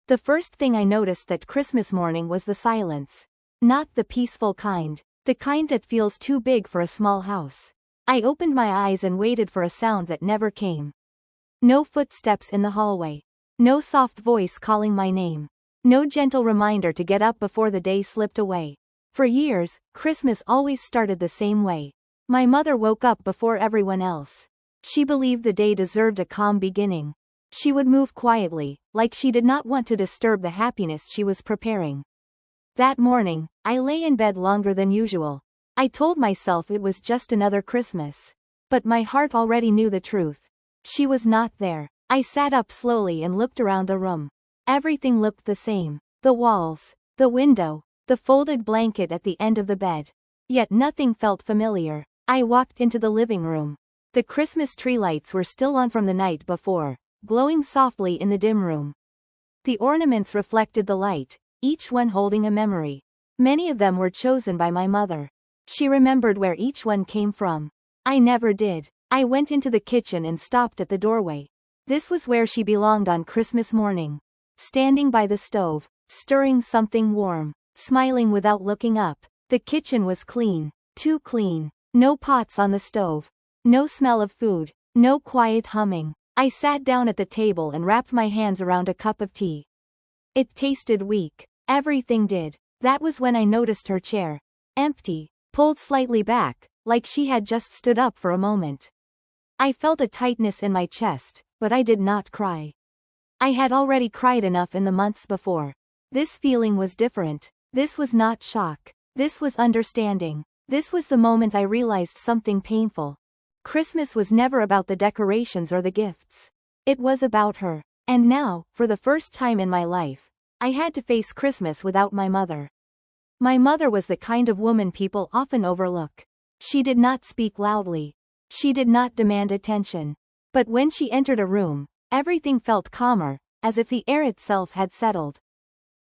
The first thing I noticed that Christmas morning was the silence. Not the peaceful kind. The kind that feels too big for a small house. I opened my eyes and waited for a sound that never came. No footsteps in the hallway. No soft voice calling my name. No gentle reminder to get up before the day slipped away. For years, Christmas always started the same way. My mother woke up before everyone else. She believed the day deserved a calm beginning. She would move quietly, like she did not want to disturb the happiness she was preparing. That morning, I lay in bed longer than usual. I told myself it was just another Christmas. But my heart already knew the truth. She was not there. I sat up slowly and looked around the room. Everything looked the same. The walls, the window, the folded blanket at the end of the bed. Yet nothing felt familiar. I walked into the living room. The Christmas tree lights were still on from the night before, glowing softly in the dim room. The ornaments reflected the light, each one holding a memory. Many of them were chosen by my mother. She remembered where each one came from. I never did. I went into the kitchen and stopped at the doorway. This was where she belonged on Christmas morning. Standing by the stove, stirring something warm, smiling without looking up. The kitchen was clean, too clean. No pots on the stove. No smell of food. No quiet humming. I sat down at the table and wrapped my hands around a cup of tea. It tasted weak. Everything did. That was when I noticed her chair. Empty. Pulled slightly back, like she had just stood up for a moment. I felt a tightness in my chest, but I did not cry. I had already cried enough in the months before. This feeling was different. This was not shock. This was understanding. This was the moment I realized something painful. Christmas was never about the decorations or the gifts. It was about her. And now, for the first time in my life, I had to face Christmas without my mother. My mother was the kind of woman people often overlook. She did not speak loudly. She did not demand attention. But when she entered a room, everything felt calmer, as if the air itself had settled.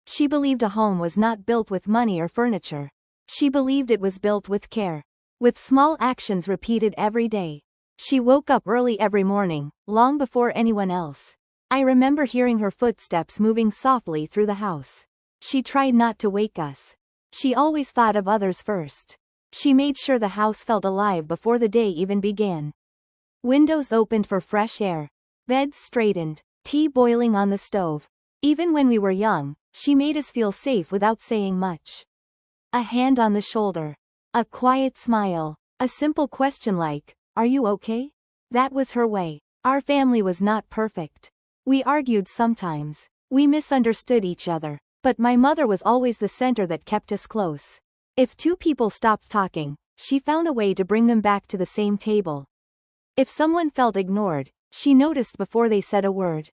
She believed a home was not built with money or furniture. She believed it was built with care. With small actions repeated every day. She woke up early every morning, long before anyone else. I remember hearing her footsteps moving softly through the house. She tried not to wake us. She always thought of others first. She made sure the house felt alive before the day even began. Windows opened for fresh air. Beds straightened. Tea boiling on the stove. Even when we were young, she made us feel safe without saying much. A hand on the shoulder. A quiet smile. A simple question like, "Are you okay?" That was her way. Our family was not perfect. We argued sometimes. We misunderstood each other. But my mother was always the center that kept us close. If two people stopped talking, she found a way to bring them back to the same table. If someone felt ignored, she noticed before they said a word.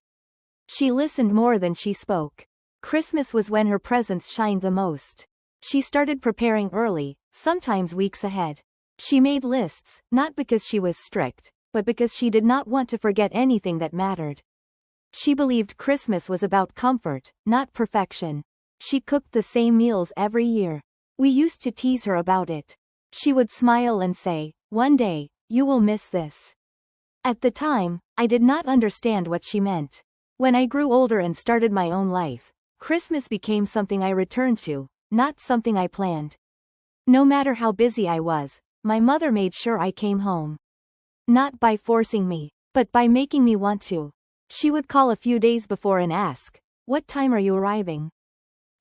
She listened more than she spoke. Christmas was when her presence shined the most. She started preparing early, sometimes weeks ahead. She made lists, not because she was strict, but because she did not want to forget anything that mattered. She believed Christmas was about comfort, not perfection. She cooked the same meals every year. We used to tease her about it. She would smile and say, "One day, you will miss this." At the time, I did not understand what she meant. When I grew older and started my own life, Christmas became something I returned to, not something I planned. No matter how busy I was, my mother made sure I came home. Not by forcing me, but by making me want to. She would call a few days before and ask, "What time are you arriving?"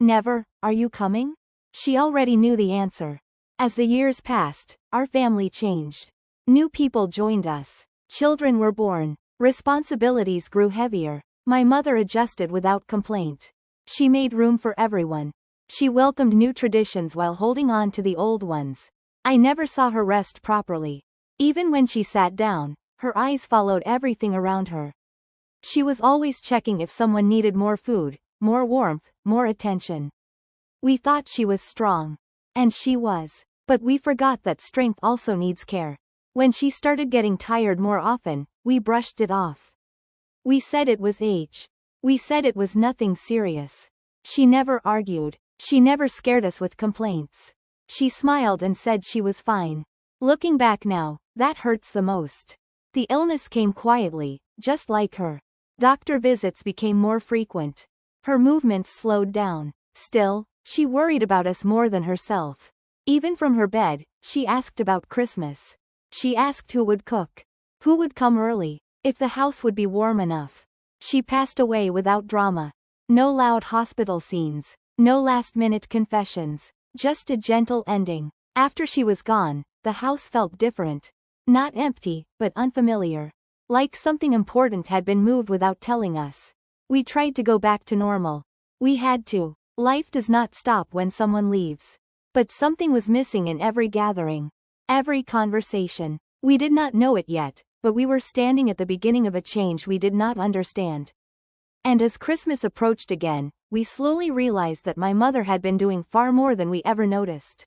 Never, "Are you coming?" She already knew the answer. As the years passed, our family changed. New people joined us. Children were born. Responsibilities grew heavier. My mother adjusted without complaint. She made room for everyone. She welcomed new traditions while holding on to the old ones. I never saw her rest properly. Even when she sat down, her eyes followed everything around her. She was always checking if someone needed more food, more warmth, more attention. We thought she was strong. And she was. But we forgot that strength also needs care. When she started getting tired more often, we brushed it off. We said it was age. We said it was nothing serious. She never argued. She never scared us with complaints. She smiled and said she was fine. Looking back now, that hurts the most. The illness came quietly, just like her. Doctor visits became more frequent. Her movements slowed down. Still, she worried about us more than herself. Even from her bed, she asked about Christmas. She asked who would cook. Who would come early. If the house would be warm enough. She passed away without drama. No loud hospital scenes. No last-minute confessions. Just a gentle ending. After she was gone, the house felt different. Not empty, but unfamiliar. Like something important had been moved without telling us. We tried to go back to normal. We had to. Life does not stop when someone leaves. But something was missing in every gathering. Every conversation. We did not know it yet, but we were standing at the beginning of a change we did not understand. And as Christmas approached again, we slowly realized that my mother had been doing far more than we ever noticed.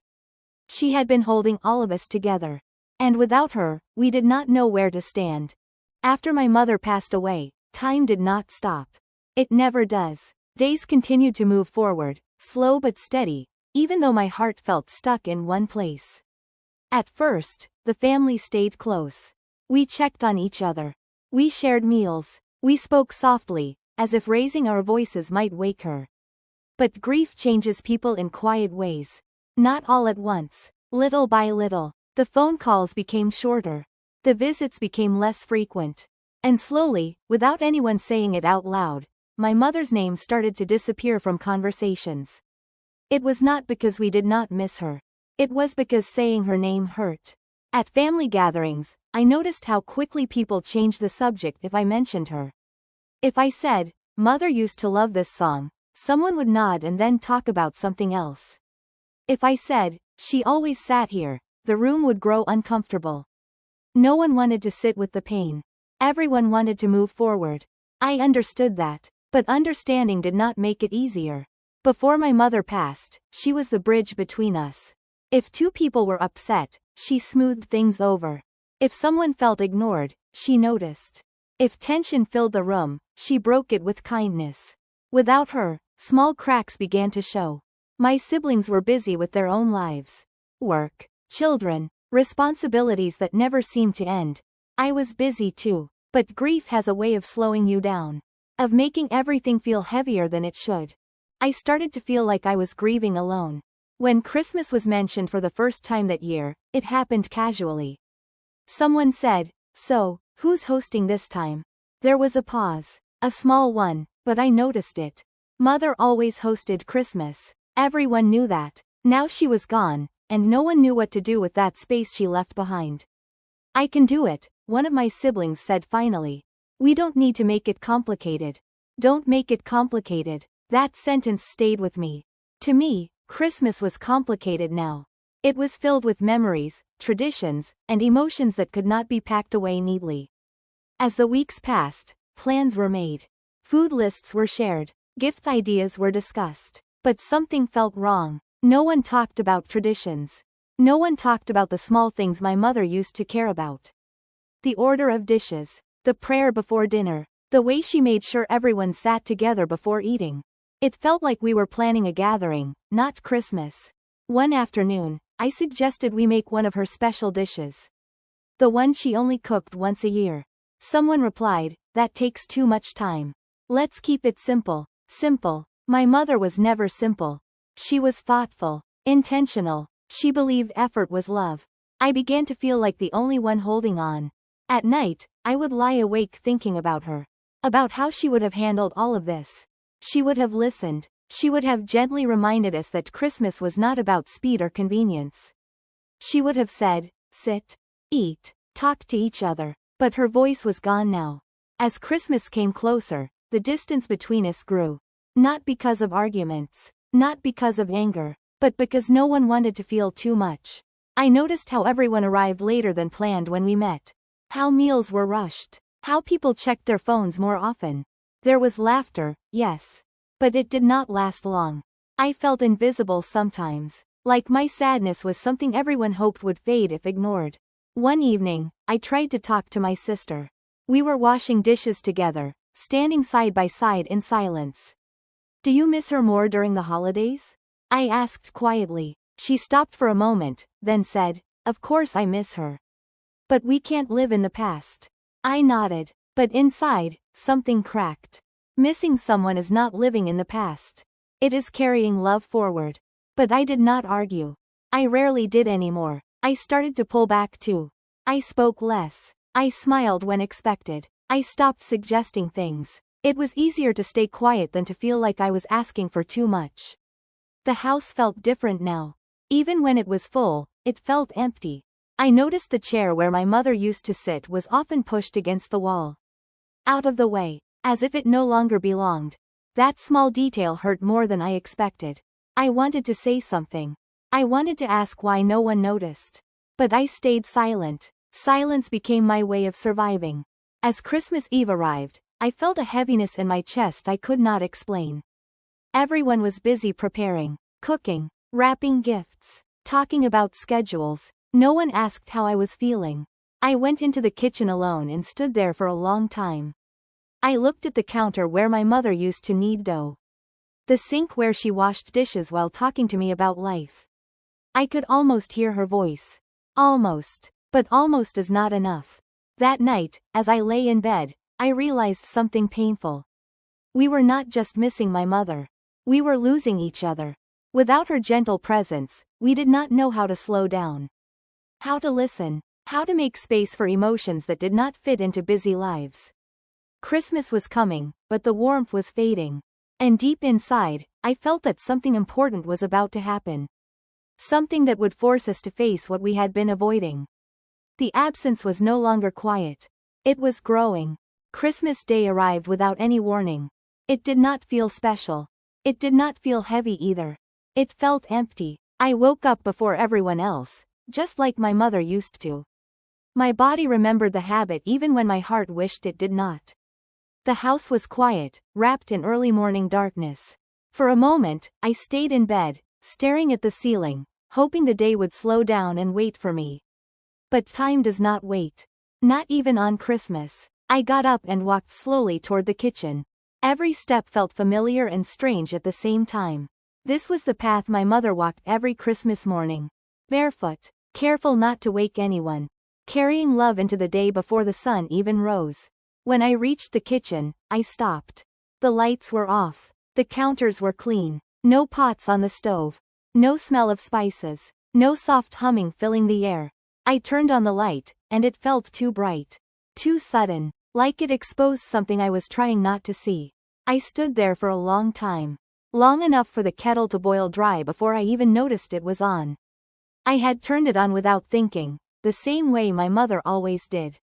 She had been holding all of us together. And without her, we did not know where to stand. After my mother passed away, time did not stop. It never does. Days continued to move forward, slow but steady, even though my heart felt stuck in one place. At first, the family stayed close. We checked on each other. We shared meals. We spoke softly, as if raising our voices might wake her. But grief changes people in quiet ways. Not all at once. Little by little, the phone calls became shorter. The visits became less frequent. And slowly, without anyone saying it out loud, my mother's name started to disappear from conversations. It was not because we did not miss her. It was because saying her name hurt. At family gatherings, I noticed how quickly people changed the subject if I mentioned her. If I said, "Mother used to love this song," someone would nod and then talk about something else. If I said, "She always sat here," the room would grow uncomfortable. No one wanted to sit with the pain. Everyone wanted to move forward. I understood that, but understanding did not make it easier. Before my mother passed, she was the bridge between us. If two people were upset, she smoothed things over. If someone felt ignored, she noticed. If tension filled the room, she broke it with kindness. Without her, small cracks began to show. My siblings were busy with their own lives. Work, children, responsibilities that never seemed to end. I was busy too, but grief has a way of slowing you down. Of making everything feel heavier than it should. I started to feel like I was grieving alone. When Christmas was mentioned for the first time that year, it happened casually. Someone said, "So, who's hosting this time?" There was a pause. A small one, but I noticed it. Mother always hosted Christmas. Everyone knew that. Now she was gone, and no one knew what to do with that space she left behind. "I can do it," one of my siblings said finally. "We don't need to make it complicated." Don't make it complicated. That sentence stayed with me. To me, Christmas was complicated now. It was filled with memories, traditions, and emotions that could not be packed away neatly. As the weeks passed, plans were made. Food lists were shared. Gift ideas were discussed. But something felt wrong. No one talked about traditions. No one talked about the small things my mother used to care about. The order of dishes. The prayer before dinner. The way she made sure everyone sat together before eating. It felt like we were planning a gathering, not Christmas. One afternoon, I suggested we make one of her special dishes. The one she only cooked once a year. Someone replied, "That takes too much time. Let's keep it simple." Simple. My mother was never simple. She was thoughtful, intentional. She believed effort was love. I began to feel like the only one holding on. At night, I would lie awake thinking about her. About how she would have handled all of this. She would have listened. She would have gently reminded us that Christmas was not about speed or convenience. She would have said, "Sit, eat, talk to each other." But her voice was gone now. As Christmas came closer, the distance between us grew. Not because of arguments. Not because of anger. But because no one wanted to feel too much. I noticed how everyone arrived later than planned when we met. How meals were rushed. How people checked their phones more often. There was laughter, yes. But it did not last long. I felt invisible sometimes. Like my sadness was something everyone hoped would fade if ignored. One evening, I tried to talk to my sister. We were washing dishes together, standing side by side in silence. "Do you miss her more during the holidays?" I asked quietly. She stopped for a moment, then said, "Of course I miss her. But we can't live in the past." I nodded. But inside, something cracked. Missing someone is not living in the past. It is carrying love forward. But I did not argue. I rarely did anymore. I started to pull back too. I spoke less. I smiled when expected. I stopped suggesting things. It was easier to stay quiet than to feel like I was asking for too much. The house felt different now. Even when it was full, it felt empty. I noticed the chair where my mother used to sit was often pushed against the wall. Out of the way, as if it no longer belonged. That small detail hurt more than I expected. I wanted to say something. I wanted to ask why no one noticed. But I stayed silent. Silence became my way of surviving. As Christmas Eve arrived, I felt a heaviness in my chest I could not explain. Everyone was busy preparing, cooking, wrapping gifts, talking about schedules. No one asked how I was feeling. I went into the kitchen alone and stood there for a long time. I looked at the counter where my mother used to knead dough. The sink where she washed dishes while talking to me about life. I could almost hear her voice. Almost. But almost is not enough. That night, as I lay in bed, I realized something painful. We were not just missing my mother. We were losing each other. Without her gentle presence, we did not know how to slow down. How to listen. How to make space for emotions that did not fit into busy lives. Christmas was coming, but the warmth was fading. And deep inside, I felt that something important was about to happen. Something that would force us to face what we had been avoiding. The absence was no longer quiet. It was growing. Christmas Day arrived without any warning. It did not feel special. It did not feel heavy either. It felt empty. I woke up before everyone else, just like my mother used to. My body remembered the habit even when my heart wished it did not. The house was quiet, wrapped in early morning darkness. For a moment, I stayed in bed, staring at the ceiling, hoping the day would slow down and wait for me. But time does not wait. Not even on Christmas. I got up and walked slowly toward the kitchen. Every step felt familiar and strange at the same time. This was the path my mother walked every Christmas morning. Barefoot, careful not to wake anyone. Carrying love into the day before the sun even rose. When I reached the kitchen, I stopped. The lights were off. The counters were clean. No pots on the stove. No smell of spices. No soft humming filling the air. I turned on the light, and it felt too bright. Too sudden. Like it exposed something I was trying not to see. I stood there for a long time. Long enough for the kettle to boil dry before I even noticed it was on. I had turned it on without thinking, the same way my mother always did.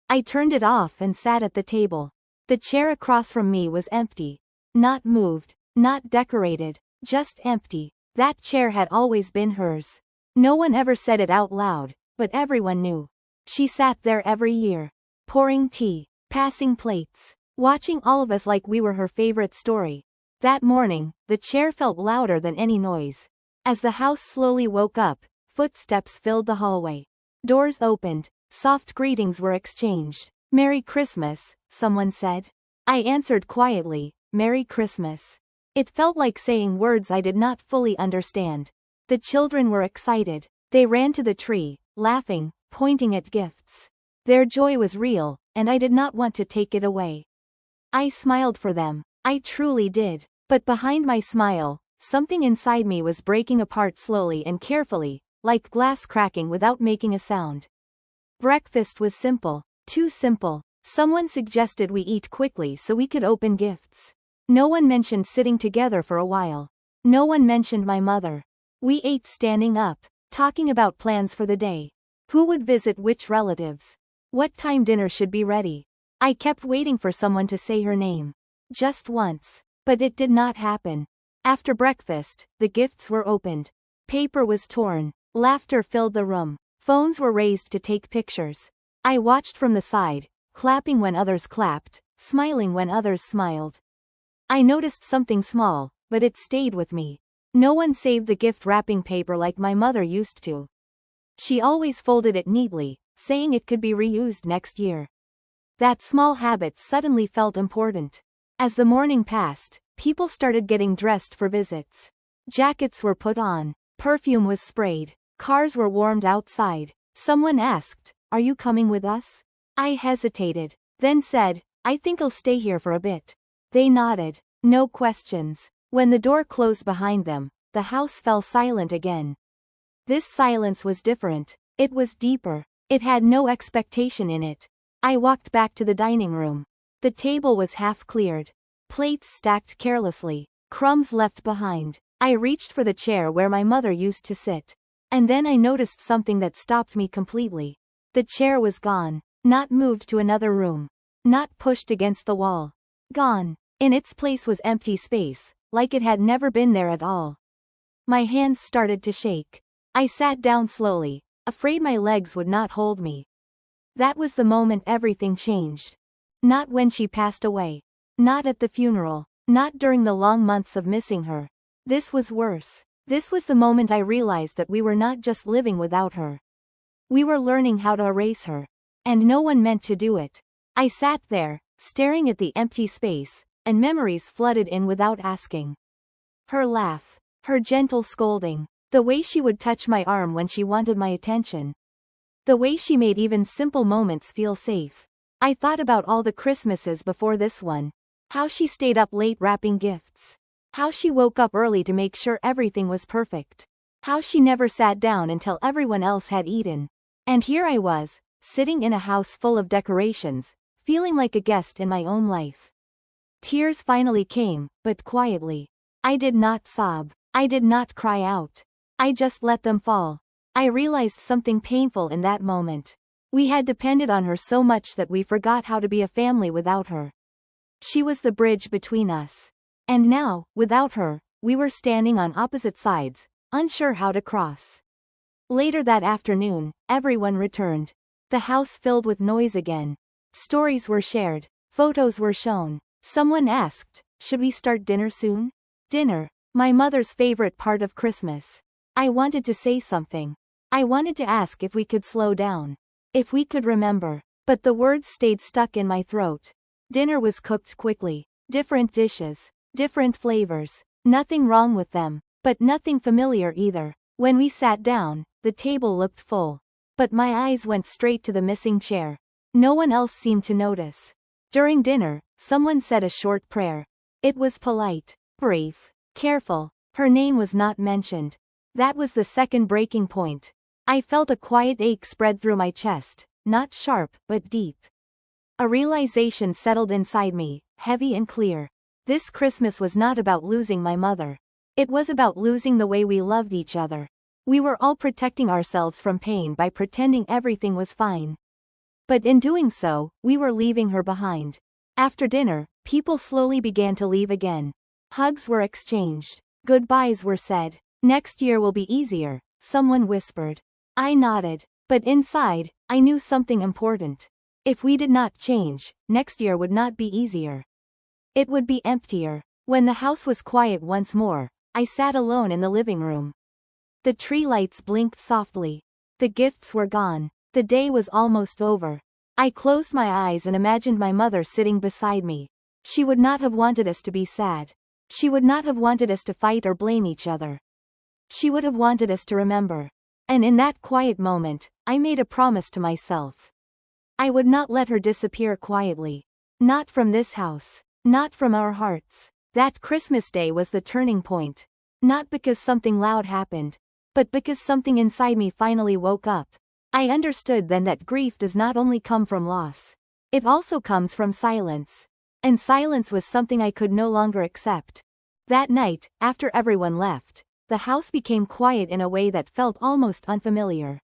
I turned it off and sat at the table. The chair across from me was empty. Not moved, not decorated, just empty. That chair had always been hers. No one ever said it out loud, but everyone knew. She sat there every year. Pouring tea, passing plates, watching all of us like we were her favorite story. That morning, the chair felt louder than any noise. As the house slowly woke up, footsteps filled the hallway. Doors opened, soft greetings were exchanged. "Merry Christmas," someone said. I answered quietly, "Merry Christmas." It felt like saying words I did not fully understand. The children were excited. They ran to the tree, laughing, pointing at gifts. Their joy was real, and I did not want to take it away. I smiled for them. I truly did. But behind my smile, something inside me was breaking apart slowly and carefully, like glass cracking without making a sound. Breakfast was simple. Too simple. Someone suggested we eat quickly so we could open gifts. No one mentioned sitting together for a while. No one mentioned my mother. We ate standing up, talking about plans for the day. Who would visit which relatives? What time dinner should be ready? I kept waiting for someone to say her name. Just once. But it did not happen. After breakfast, the gifts were opened. Paper was torn. Laughter filled the room. Phones were raised to take pictures. I watched from the side, clapping when others clapped, smiling when others smiled. I noticed something small, but it stayed with me. No one saved the gift wrapping paper like my mother used to. She always folded it neatly, saying it could be reused next year. That small habit suddenly felt important. As the morning passed, people started getting dressed for visits. Jackets were put on. Perfume was sprayed. Cars were warmed outside. Someone asked, "Are you coming with us?" I hesitated, then said, "I think I'll stay here for a bit." They nodded. No questions. When the door closed behind them, the house fell silent again. This silence was different. It was deeper. It had no expectation in it. I walked back to the dining room. The table was half cleared. Plates stacked carelessly. Crumbs left behind. I reached for the chair where my mother used to sit. And then I noticed something that stopped me completely. The chair was gone. Not moved to another room. Not pushed against the wall. Gone. In its place was empty space, like it had never been there at all. My hands started to shake. I sat down slowly, afraid my legs would not hold me. That was the moment everything changed. Not when she passed away. Not at the funeral. Not during the long months of missing her. This was worse. This was the moment I realized that we were not just living without her. We were learning how to erase her. And no one meant to do it. I sat there, staring at the empty space, and memories flooded in without asking. Her laugh. Her gentle scolding. The way she would touch my arm when she wanted my attention. The way she made even simple moments feel safe. I thought about all the Christmases before this one. How she stayed up late wrapping gifts. How she woke up early to make sure everything was perfect. How she never sat down until everyone else had eaten. And here I was, sitting in a house full of decorations, feeling like a guest in my own life. Tears finally came, but quietly. I did not sob. I did not cry out. I just let them fall. I realized something painful in that moment. We had depended on her so much that we forgot how to be a family without her. She was the bridge between us. And now, without her, we were standing on opposite sides, unsure how to cross. Later that afternoon, everyone returned. The house filled with noise again. Stories were shared. Photos were shown. Someone asked, "Should we start dinner soon?" Dinner. My mother's favorite part of Christmas. I wanted to say something. I wanted to ask if we could slow down. If we could remember. But the words stayed stuck in my throat. Dinner was cooked quickly. Different dishes. Different flavors. Nothing wrong with them. But nothing familiar either. When we sat down, the table looked full. But my eyes went straight to the missing chair. No one else seemed to notice. During dinner, someone said a short prayer. It was polite, brief, careful. Her name was not mentioned. That was the second breaking point. I felt a quiet ache spread through my chest, not sharp, but deep. A realization settled inside me, heavy and clear. This Christmas was not about losing my mother. It was about losing the way we loved each other. We were all protecting ourselves from pain by pretending everything was fine. But in doing so, we were leaving her behind. After dinner, people slowly began to leave again. Hugs were exchanged. Goodbyes were said. "Next year will be easier," someone whispered. I nodded. But inside, I knew something important. If we did not change, next year would not be easier. It would be emptier. When the house was quiet once more, I sat alone in the living room. The tree lights blinked softly. The gifts were gone. The day was almost over. I closed my eyes and imagined my mother sitting beside me. She would not have wanted us to be sad. She would not have wanted us to fight or blame each other. She would have wanted us to remember. And in that quiet moment, I made a promise to myself. I would not let her disappear quietly. Not from this house. Not from our hearts. That Christmas Day was the turning point. Not because something loud happened, but because something inside me finally woke up. I understood then that grief does not only come from loss. It also comes from silence. And silence was something I could no longer accept. That night, after everyone left, the house became quiet in a way that felt almost unfamiliar.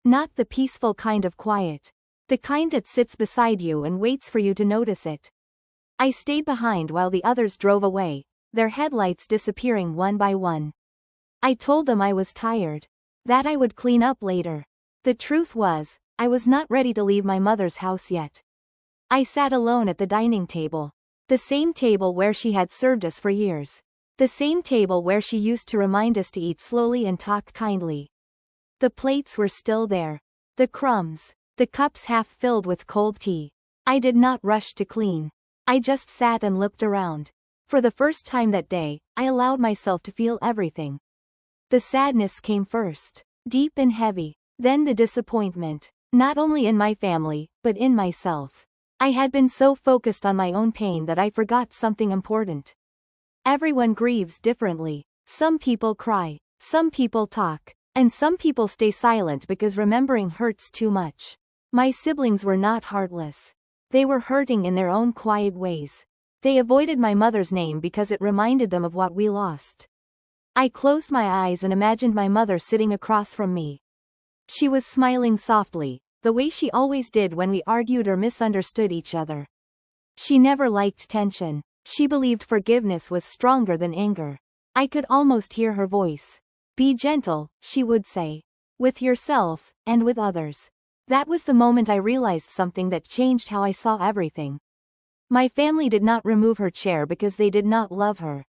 Not the peaceful kind of quiet. The kind that sits beside you and waits for you to notice it. I stayed behind while the others drove away, their headlights disappearing one by one. I told them I was tired. That I would clean up later. The truth was, I was not ready to leave my mother's house yet. I sat alone at the dining table. The same table where she had served us for years. The same table where she used to remind us to eat slowly and talk kindly. The plates were still there. The crumbs. The cups half filled with cold tea. I did not rush to clean. I just sat and looked around. For the first time that day, I allowed myself to feel everything. The sadness came first. Deep and heavy. Then the disappointment. Not only in my family, but in myself. I had been so focused on my own pain that I forgot something important. Everyone grieves differently. Some people cry, some people talk, and some people stay silent because remembering hurts too much. My siblings were not heartless. They were hurting in their own quiet ways. They avoided my mother's name because it reminded them of what we lost. I closed my eyes and imagined my mother sitting across from me. She was smiling softly, the way she always did when we argued or misunderstood each other. She never liked tension. She believed forgiveness was stronger than anger. I could almost hear her voice. "Be gentle," she would say. "With yourself, and with others." That was the moment I realized something that changed how I saw everything. My family did not remove her chair because they did not love her.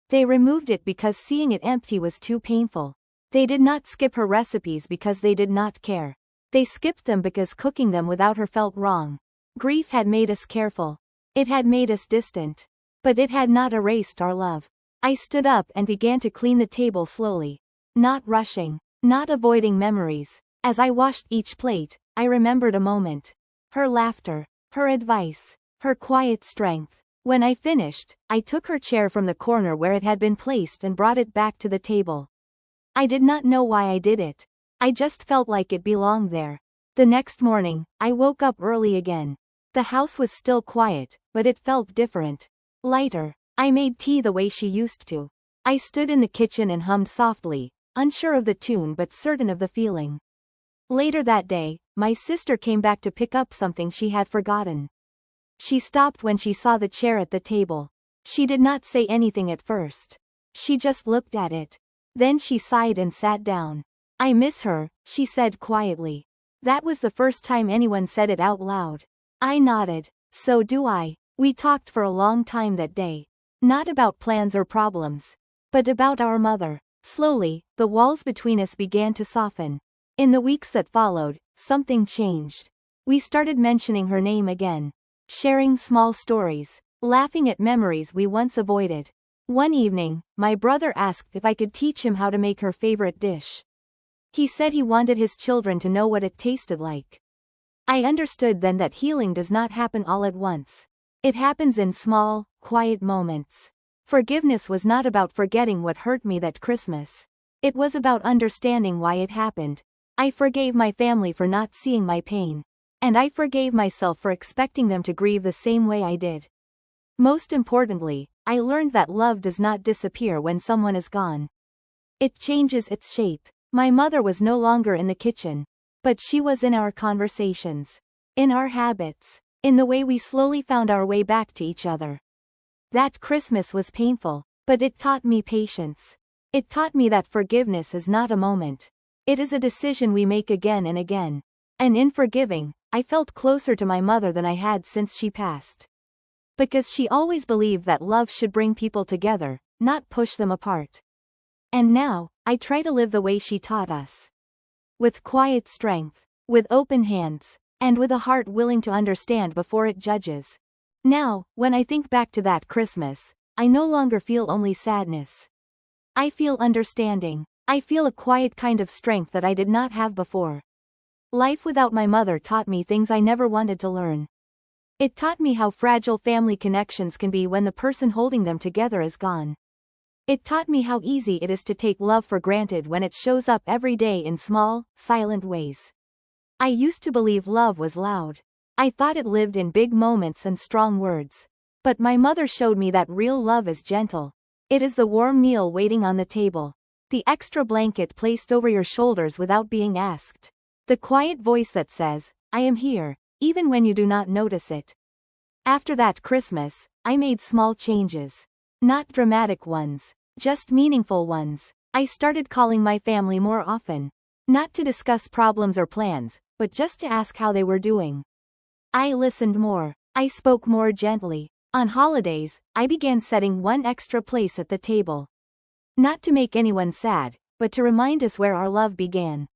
They removed it because seeing it empty was too painful. They did not skip her recipes because they did not care. They skipped them because cooking them without her felt wrong. Grief had made us careful. It had made us distant. But it had not erased our love. I stood up and began to clean the table slowly. Not rushing. Not avoiding memories. As I washed each plate, I remembered a moment. Her laughter. Her advice. Her quiet strength. When I finished, I took her chair from the corner where it had been placed and brought it back to the table. I did not know why I did it. I just felt like it belonged there. The next morning, I woke up early again. The house was still quiet, but it felt different. Lighter. I made tea the way she used to. I stood in the kitchen and hummed softly, unsure of the tune but certain of the feeling. Later that day, my sister came back to pick up something she had forgotten. She stopped when she saw the chair at the table. She did not say anything at first. She just looked at it. Then she sighed and sat down. "I miss her," she said quietly. That was the first time anyone said it out loud. I nodded. "So do I." We talked for a long time that day. Not about plans or problems, but about our mother. Slowly, the walls between us began to soften. In the weeks that followed, something changed. We started mentioning her name again. Sharing small stories. Laughing at memories we once avoided. One evening, my brother asked if I could teach him how to make her favorite dish. He said he wanted his children to know what it tasted like. I understood then that healing does not happen all at once. It happens in small, quiet moments. Forgiveness was not about forgetting what hurt me that Christmas. It was about understanding why it happened. I forgave my family for not seeing my pain. And I forgave myself for expecting them to grieve the same way I did. Most importantly, I learned that love does not disappear when someone is gone. It changes its shape. My mother was no longer in the kitchen. But she was in our conversations. In our habits. In the way we slowly found our way back to each other. That Christmas was painful, but it taught me patience. It taught me that forgiveness is not a moment. It is a decision we make again and again. And in forgiving, I felt closer to my mother than I had since she passed. Because she always believed that love should bring people together, not push them apart. And now, I try to live the way she taught us. With quiet strength, with open hands, and with a heart willing to understand before it judges. Now, when I think back to that Christmas, I no longer feel only sadness. I feel understanding. I feel a quiet kind of strength that I did not have before. Life without my mother taught me things I never wanted to learn. It taught me how fragile family connections can be when the person holding them together is gone. It taught me how easy it is to take love for granted when it shows up every day in small, silent ways. I used to believe love was loud. I thought it lived in big moments and strong words. But my mother showed me that real love is gentle. It is the warm meal waiting on the table. The extra blanket placed over your shoulders without being asked. The quiet voice that says, "I am here," even when you do not notice it. After that Christmas, I made small changes. Not dramatic ones, just meaningful ones. I started calling my family more often. Not to discuss problems or plans, but just to ask how they were doing. I listened more. I spoke more gently. On holidays, I began setting one extra place at the table. Not to make anyone sad, but to remind us where our love began.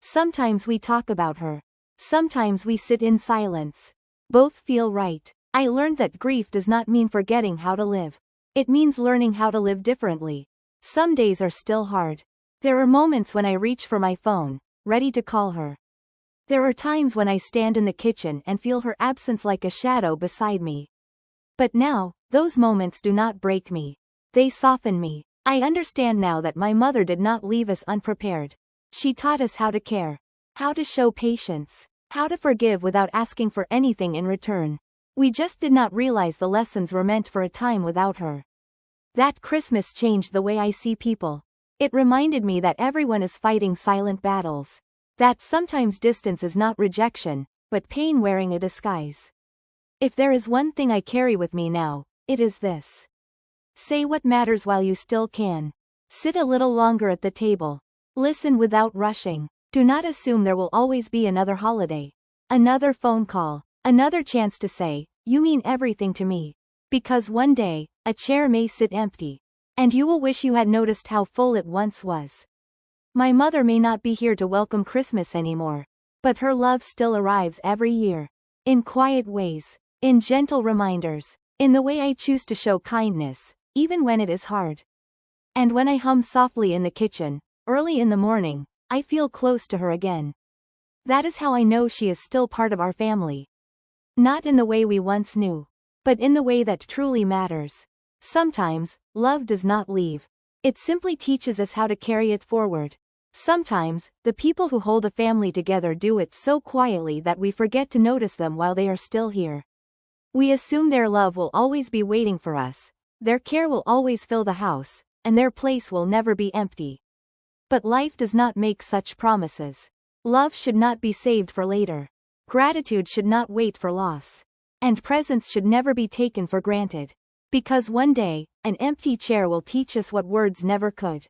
Sometimes we talk about her. Sometimes we sit in silence. Both feel right. I learned that grief does not mean forgetting how to live. It means learning how to live differently. Some days are still hard. There are moments when I reach for my phone, ready to call her. There are times when I stand in the kitchen and feel her absence like a shadow beside me. But now, those moments do not break me. They soften me. I understand now that my mother did not leave us unprepared. She taught us how to care, how to show patience, how to forgive without asking for anything in return. We just did not realize the lessons were meant for a time without her. That Christmas changed the way I see people. It reminded me that everyone is fighting silent battles. That sometimes distance is not rejection, but pain wearing a disguise. If there is one thing I carry with me now, it is this. Say what matters while you still can. Sit a little longer at the table. Listen without rushing. Do not assume there will always be another holiday. Another phone call. Another chance to say, "You mean everything to me." Because one day, a chair may sit empty. And you will wish you had noticed how full it once was. My mother may not be here to welcome Christmas anymore. But her love still arrives every year. In quiet ways. In gentle reminders. In the way I choose to show kindness, even when it is hard. And when I hum softly in the kitchen, early in the morning, I feel close to her again. That is how I know she is still part of our family. Not in the way we once knew, but in the way that truly matters. Sometimes, love does not leave. It simply teaches us how to carry it forward. Sometimes, the people who hold a family together do it so quietly that we forget to notice them while they are still here. We assume their love will always be waiting for us, their care will always fill the house, and their place will never be empty. But life does not make such promises. Love should not be saved for later. Gratitude should not wait for loss. And presence should never be taken for granted. Because one day, an empty chair will teach us what words never could.